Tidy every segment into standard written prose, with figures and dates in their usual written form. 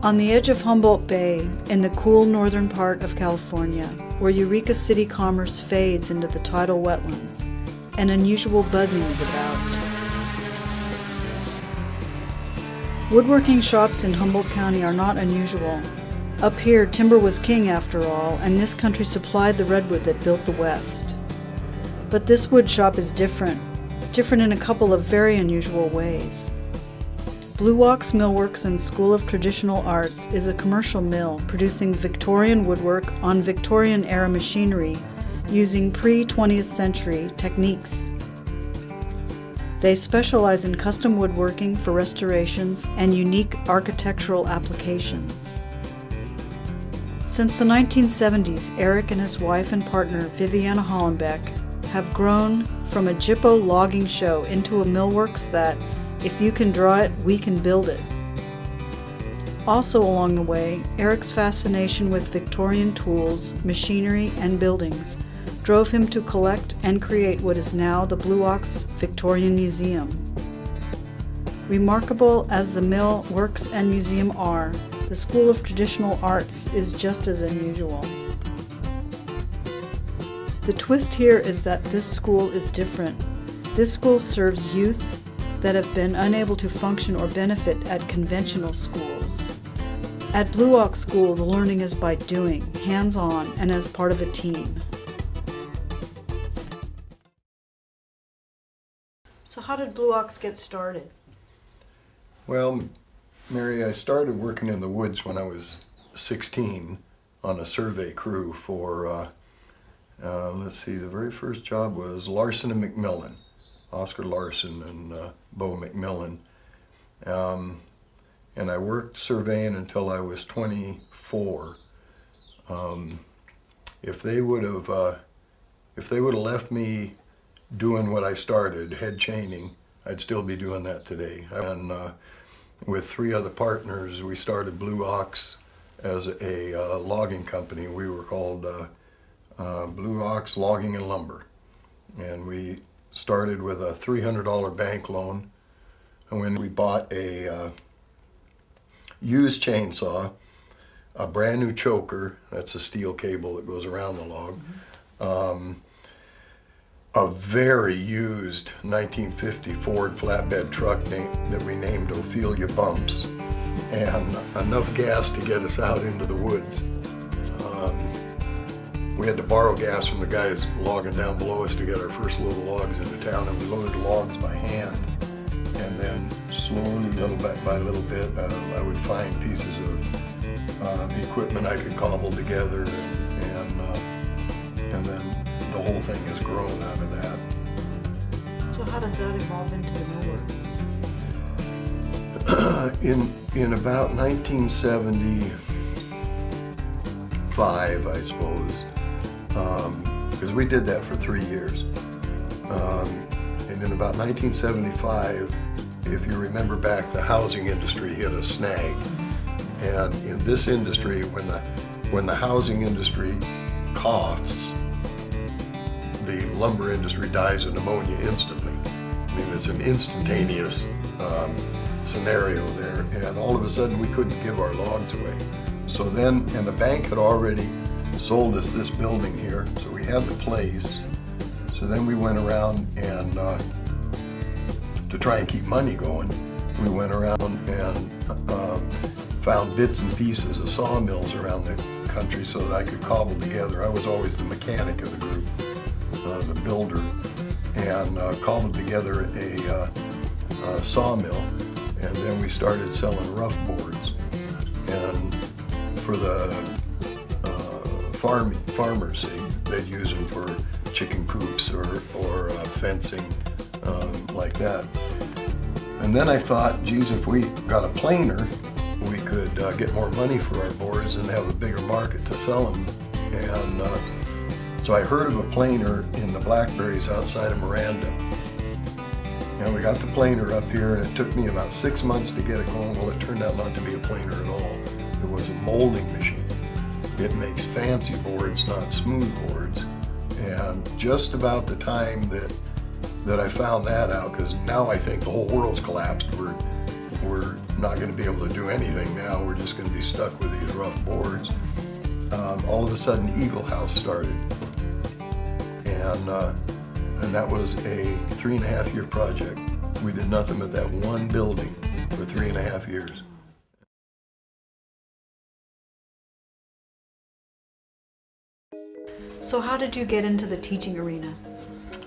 On the edge of Humboldt Bay, in the cool northern part of California, where Eureka City commerce fades into the tidal wetlands, an unusual buzzing is about. Woodworking shops in Humboldt County are not unusual. Up here, timber was king after all, and this country supplied the redwood that built the West. But this wood shop is different in a couple of very unusual ways. Blue Ox Millworks and School of Traditional Arts is a commercial mill producing Victorian woodwork on Victorian-era machinery using pre-20th century techniques. They specialize in custom woodworking for restorations and unique architectural applications. Since the 1970s, Eric and his wife and partner, Viviana Hollenbeck, have grown from a Jippo logging show into a millworks that, if you can draw it, we can build it. Also along the way, Eric's fascination with Victorian tools, machinery, and buildings drove him to collect and create what is now the Blue Ox Victorian Museum. Remarkable as the mill, works, and museum are, the School of Traditional Arts is just as unusual. The twist here is that this school is different. This school serves youth that have been unable to function or benefit at conventional schools. At Blue Ox School, the learning is by doing, hands-on, and as part of a team. So how did Blue Ox get started? Well, Mary, I started working in the woods when I was 16 on a survey crew for, the very first job was Larson and McMillan, Oscar Larson and Bo McMillan. And I worked surveying until I was 24. If they would have left me doing what I started, head chaining, I'd still be doing that today. And with 3 other partners, we started Blue Ox as a logging company. We were called Blue Ox Logging and Lumber. And we started with a $300 bank loan. And when we bought a used chainsaw, a brand new choker, that's a steel cable that goes around the log, a very used 1950 Ford flatbed truck that we named Ophelia Bumps, and enough gas to get us out into the woods. We had to borrow gas from the guys logging down below us to get our first load of logs into town, and we loaded logs by hand. And then slowly, little bit by little bit, I would find pieces of equipment I could cobble together, and then the whole thing has grown out of that. So how did that evolve into the millworks? In about 1975, I suppose, because we did that for 3 years. And in about 1975, if you remember back, the housing industry hit a snag. And in this industry, when the housing industry coughs, the lumber industry dies of pneumonia instantly. I mean, it's an instantaneous scenario there. And all of a sudden, we couldn't give our logs away. So then, and the bank had already sold us this building here, so we had the place. So then we went around and, to try and keep money going, we went around and found bits and pieces of sawmills around the country so that I could cobble together. I was always the mechanic of the group, the builder, and cobbled together a sawmill. And then we started selling rough boards. And for the farmers, they'd use them for chicken coops or fencing, like that. And then I thought, geez, if we got a planer, we could get more money for our boards and have a bigger market to sell them. And so I heard of a planer in the blackberries outside of Miranda. And we got the planer up here, and it took me about 6 months to get it going. Well, it turned out not to be a planer at all. It was a molding machine. It makes fancy boards, not smooth boards. And just about the time that I found that out, because now I think the whole world's collapsed. We're not going to be able to do anything now. We're just going to be stuck with these rough boards. All of a sudden, Eagle House started. And that was a 3.5-year project. We did nothing but that one building for 3.5 years. So how did you get into the teaching arena?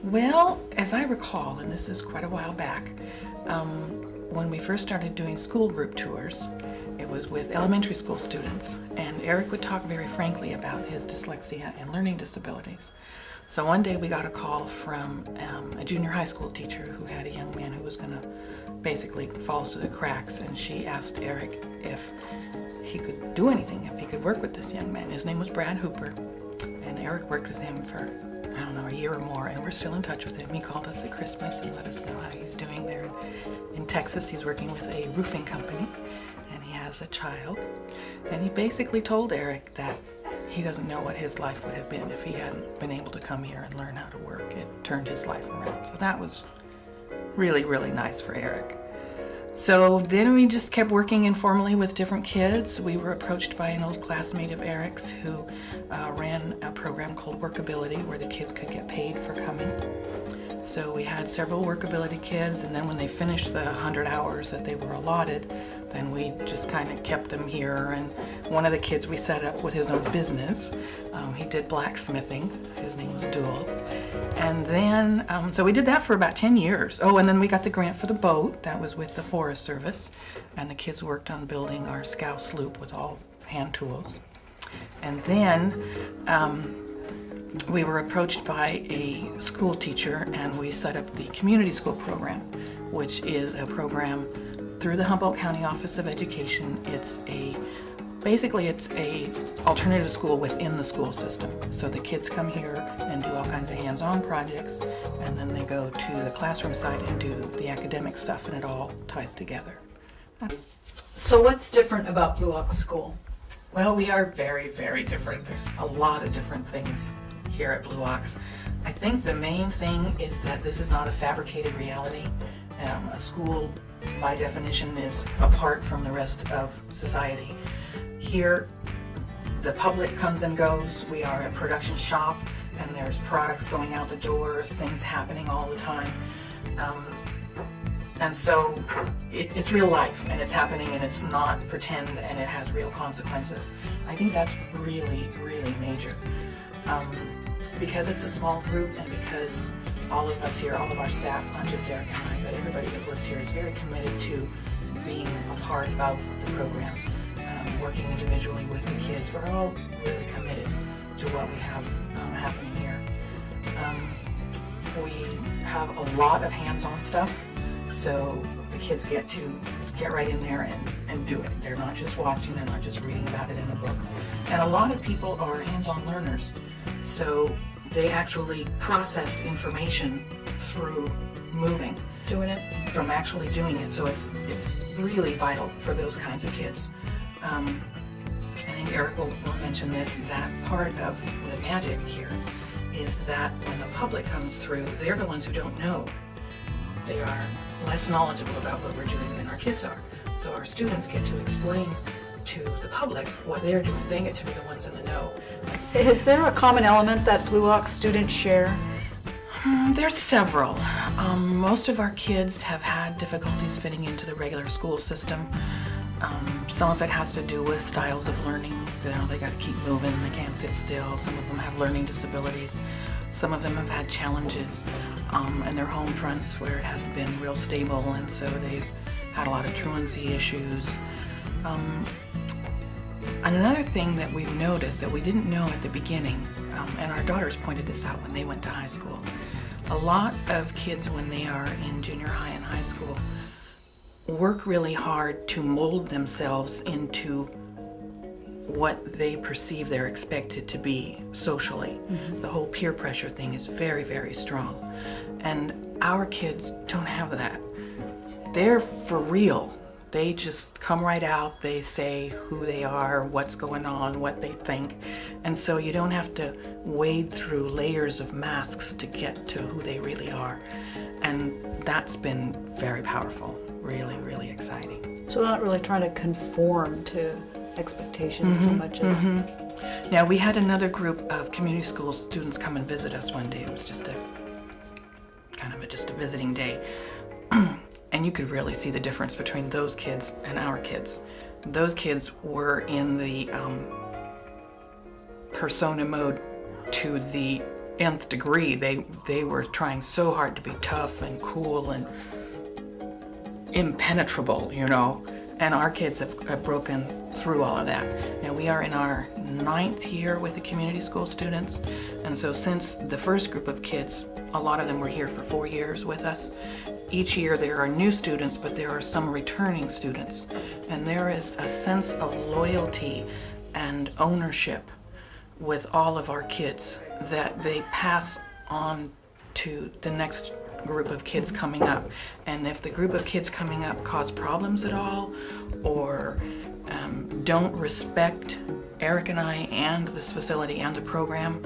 Well, as I recall, and this is quite a while back, when we first started doing school group tours, it was with elementary school students, and Eric would talk very frankly about his dyslexia and learning disabilities. So one day we got a call from a junior high school teacher who had a young man who was going to basically fall through the cracks, and she asked Eric if he could do anything, if he could work with this young man. His name was Brad Hooper, and Eric worked with him for, I don't know, a year or more, and we're still in touch with him. He called us at Christmas and let us know how he's doing there. In Texas, he's working with a roofing company, and he has a child. And he basically told Eric that he doesn't know what his life would have been if he hadn't been able to come here and learn how to work. It turned his life around. So that was really, really nice for Eric. So then we just kept working informally with different kids. We were approached by an old classmate of Eric's who ran a program called Workability, where the kids could get paid for coming. So we had several Workability kids, and then when they finished the 100 hours that they were allotted, then we just kind of kept them here. And one of the kids we set up with his own business. He did blacksmithing. His name was Duel. And then, so we did that for about 10 years. Oh, and then we got the grant for the boat. That was with the Forest Service. And the kids worked on building our scow sloop with all hand tools. And then we were approached by a school teacher, and we set up the community school program, which is a program through the Humboldt County Office of Education. Basically it's a alternative school within the school system. So the kids come here and do all kinds of hands-on projects, and then they go to the classroom side and do the academic stuff, and it all ties together. So what's different about Blue Ox School? Well, we are very, very different. There's a lot of different things here at Blue Ox. I think the main thing is that this is not a fabricated reality. A school, by definition, is apart from the rest of society. Here, the public comes and goes. We are a production shop, and there's products going out the door, things happening all the time. And so it's real life, and it's happening, and it's not pretend, and it has real consequences. I think that's really, really major. Because it's a small group, and because all of us here, all of our staff, not just Eric and I, but everybody that works here is very committed to being a part of the program, working individually with the kids. We're all really committed to what we have happening here. We have a lot of hands-on stuff, so the kids get to get right in there and do it. They're not just watching, they're not just reading about it in a book. And a lot of people are hands-on learners, so they actually process information through moving. Doing it? From actually doing it, so it's really vital for those kinds of kids. I think Eric will mention this, that part of the magic here is that when the public comes through, they're the ones who don't know. They are less knowledgeable about what we're doing than our kids are. So our students get to explain to the public what they're doing. They get to be the ones in the know. Is there a common element that Blue Ox students share? There's several. Most of our kids have had difficulties fitting into the regular school system. Some of it has to do with styles of learning. You know, they got to keep moving, they can't sit still. Some of them have learning disabilities. Some of them have had challenges in their home fronts where it hasn't been real stable, and so they've had a lot of truancy issues. And another thing that we've noticed that we didn't know at the beginning, and our daughters pointed this out when they went to high school, a lot of kids when they are in junior high and high school work really hard to mold themselves into what they perceive they're expected to be socially. Mm-hmm. The whole peer pressure thing is very, very strong. And our kids don't have that. They're for real. They just come right out, they say who they are, what's going on, what they think. And so you don't have to wade through layers of masks to get to who they really are. And that's been very powerful, really, really exciting. So they're not really trying to conform to expectations so much as... Now, we had another group of community school students come and visit us one day. It was just just a visiting day. And you could really see the difference between those kids and our kids. Those kids were in the persona mode to the nth degree. They were trying so hard to be tough and cool and impenetrable, you know. And our kids have broken through all of that. Now, we are in our 9th year with the community school students. And so since the first group of kids, a lot of them were here for 4 years with us. Each year there are new students, but there are some returning students. And there is a sense of loyalty and ownership with all of our kids that they pass on to the next group of kids coming up. And if the group of kids coming up cause problems at all, or don't respect Eric and I and this facility and the program,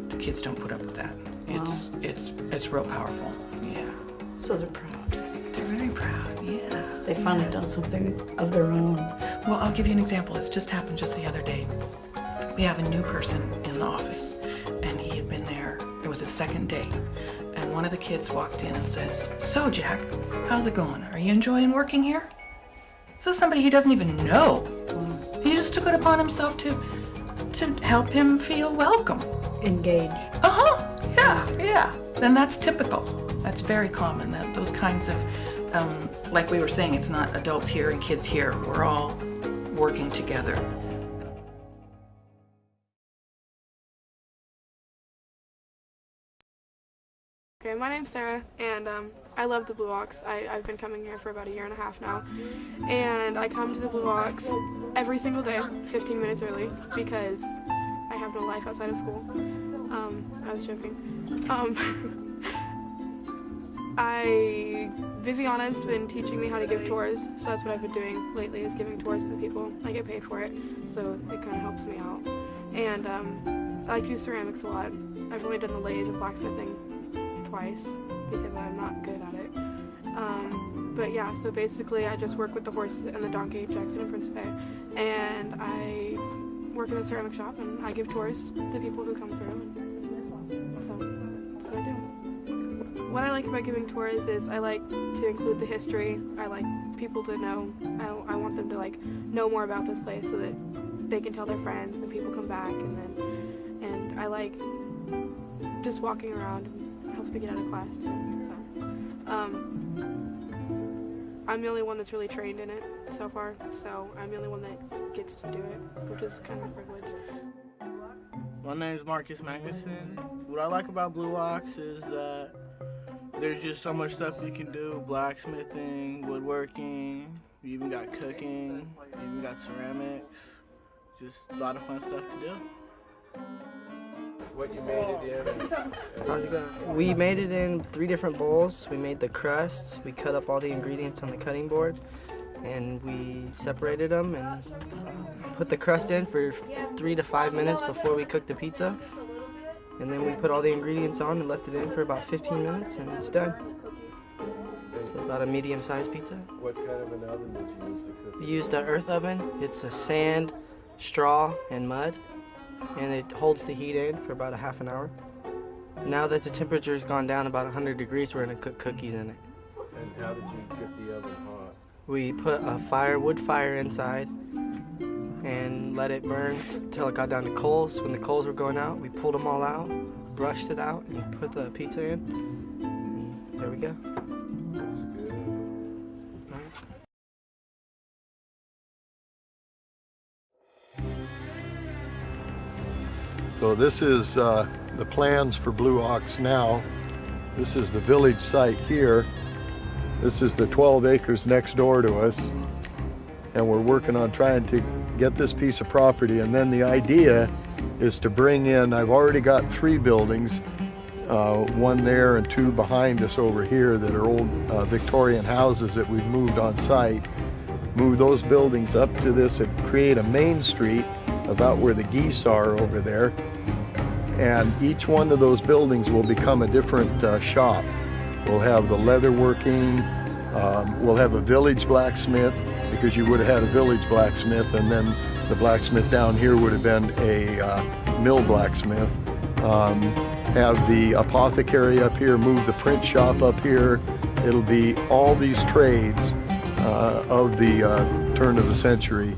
the kids don't put up with that. It's real powerful. Yeah. So they're proud. They're very proud. Yeah. They've finally done something of their own. Well, I'll give you an example. It's just happened just the other day. We have a new person in the office, and he had been there. It was his second day. And one of the kids walked in and says, "So, Jack, how's it going? Are you enjoying working here?" This is somebody he doesn't even know. He just took it upon himself to help him feel welcome. Engage. Yeah. Then that's typical. That's very common. That those kinds of, like we were saying, it's not adults here and kids here. We're all working together. Okay, my name's Sarah, and I love the Blue Ox. I've been coming here for about a year and a half now, and I come to the Blue Ox every single day, 15 minutes early, because I have no life outside of school. I was joking. Viviana's been teaching me how to give tours, so that's what I've been doing lately, is giving tours to the people. I get paid for it, so it kind of helps me out. And I like to do ceramics a lot. I've only done the lathes and blacksmithing twice because I'm not good at it. But yeah, so basically I just work with the horses and the donkey, Jackson and Principe, and I work in a ceramic shop and I give tours to people who come through. And so that's what I do. What I like about giving tours is I like to include the history. I like people to know. I want them to know more about this place so that they can tell their friends and people come back, and I like just walking around. Helps me get out of class too. So, I'm the only one that's really trained in it so far. So I'm the only one that gets to do it, which is kind of a privilege. My name is Marcus Magnuson. What I like about Blue Ox is that there's just so much stuff you can do: blacksmithing, woodworking. You even got cooking. You even got ceramics. Just a lot of fun stuff to do. What you made it in? How's it going? We made it in 3 different bowls. We made the crust. We cut up all the ingredients on the cutting board, and we separated them and put the crust in for 3 to 5 minutes before we cooked the pizza. And then we put all the ingredients on and left it in for about 15 minutes, and it's done. It's about a medium-sized pizza. What kind of an oven did you use to cook? We used an earth oven. It's a sand, straw, and mud. And it holds the heat in for about a half an hour. Now that the temperature's gone down about 100 degrees, we're gonna cook cookies in it. And how did you get the oven hot? We put a wood fire inside and let it burn till it got down to coals. When the coals were going out, we pulled them all out, brushed it out, and put the pizza in. And there we go. Looks good. So this is the plans for Blue Ox now. This is the village site here. This is the 12 acres next door to us. And we're working on trying to get this piece of property. And then the idea is to bring in, I've already got 3 buildings, 1 there and 2 behind us over here that are old Victorian houses that we've moved on site. Move those buildings up to this and create a main street about where the geese are over there. And each one of those buildings will become a different shop. We'll have the leatherworking, we'll have a village blacksmith, because you would have had a village blacksmith, and then the blacksmith down here would have been a mill blacksmith. Have the apothecary up here, move the print shop up here. It'll be all these trades of the turn of the century,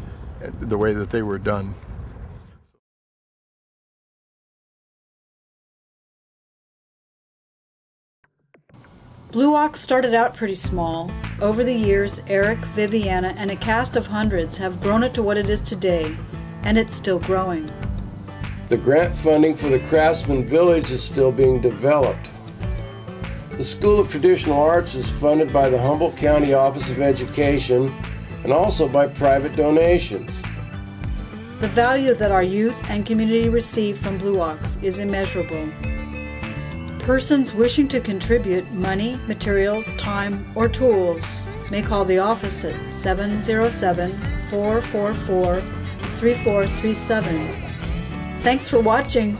the way that they were done. Blue Ox started out pretty small. Over the years, Eric, Viviana, and a cast of hundreds have grown it to what it is today, and it's still growing. The grant funding for the Craftsman Village is still being developed. The School of Traditional Arts is funded by the Humboldt County Office of Education and also by private donations. The value that our youth and community receive from Blue Ox is immeasurable. Persons wishing to contribute money, materials, time, or tools may call the office at 707-444-3437. Thanks for watching.